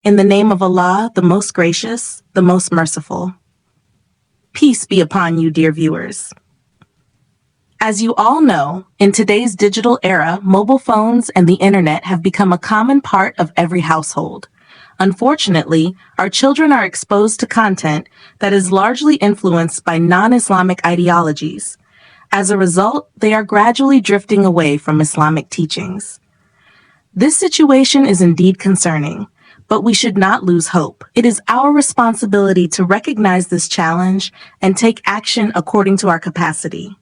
In the name of Allah, the most gracious, the most merciful. Peace be upon you, dear viewers. As you all know, in today's digital era, mobile phones and the internet have become a common part of every household. Unfortunately, our children are exposed to content that is largely influenced by non-Islamic ideologies. As a result, they are gradually drifting away from Islamic teachings. This situation is indeed concerning, but we should not lose hope. It is our responsibility to recognize this challenge and take action according to our capacity.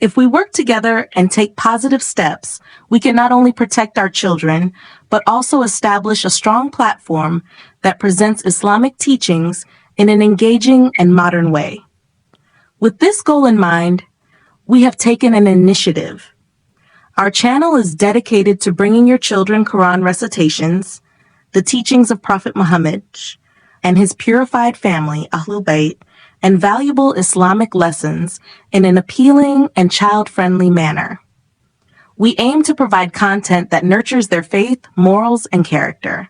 If we work together and take positive steps, we can not only protect our children, but also establish a strong platform that presents Islamic teachings in an engaging and modern way. With this goal in mind, we have taken an initiative. Our channel is dedicated to bringing your children Quran recitations, the teachings of Prophet Muhammad and his purified family, Ahlul Bayt, and valuable Islamic lessons in an appealing and child-friendly manner. We aim to provide content that nurtures their faith, morals, and character.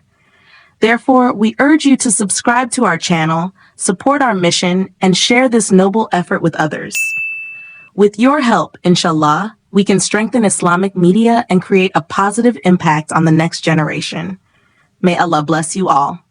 Therefore, we urge you to subscribe to our channel, support our mission, and share this noble effort with others. With your help, inshallah, we can strengthen Islamic media and create a positive impact on the next generation. May Allah bless you all.